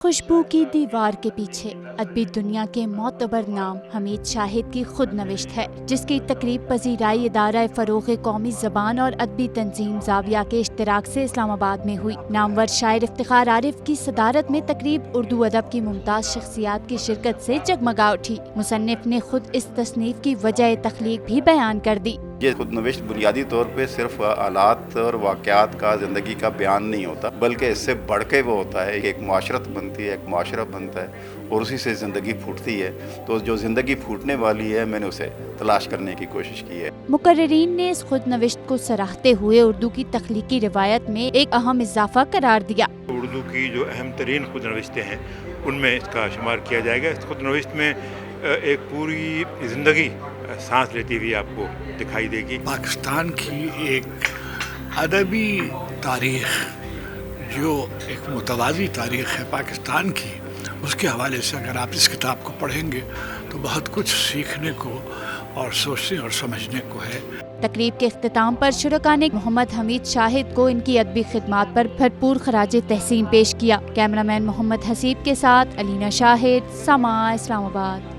खुशबू की दीवार के पीछे अदबी दुनिया के मोतबर नाम हमीद शाहिद की खुद नविश्त है, जिसकी तकरीब पजीराई इदारा फ़रोग़ कौमी ज़बान और अदबी तंजीम ज़ाविया के इश्तिराक से इस्लामाबाद में हुई। नामवर शायर इफ्तिखार आरिफ की सदारत में तकरीब उर्दू अदब की मुमताज़ शख्सियात की शिरकत से जगमगा उठी। मुसन्निफ ने खुद इस तसनीफ की वजह तख्लीक भी बयान कर दी। ये खुद नविश्त बुनियादी तौर पे सिर्फ हालात और वाक़यात का ज़िंदगी का बयान नहीं होता, बल्कि इससे बढ़ के वो होता है। एक माशरत बनती है, एक माशरा बनता है और उसी से ज़िंदगी फूटती है। तो जो ज़िंदगी फूटने वाली है, मैंने उसे तलाश करने की कोशिश की है। मुकर्रिरीन ने इस खुद नविश्त को सराहते हुए उर्दू की तख्लीकी रिवायत में एक अहम इजाफा करार दिया। उर्दू की जो अहम तरीन खुद नविश्तें हैं उनमें इसका शुमार किया जाएगा। इस खुद नविश्त में एक पूरी ज़िंदगी सांस लेती हुई आपको दिखाई देगी। पाकिस्तान की एक अदबी तारीख़, जो एक मुतवाज़ी तारीख़ है पाकिस्तान की, उसके हवाले से अगर आप इस किताब को पढ़ेंगे तो बहुत कुछ सीखने को और सोचने और समझने को है। तकरीब के इख्तिताम पर शुरका ने मोहम्मद हमीद शाहिद को इनकी अदबी खिदमात पर भरपूर खराजे तहसीन पेश किया। कैमरामैन मोहम्मद हसीब के साथ अलीना शाहिद, समा, इस्लामाबाद।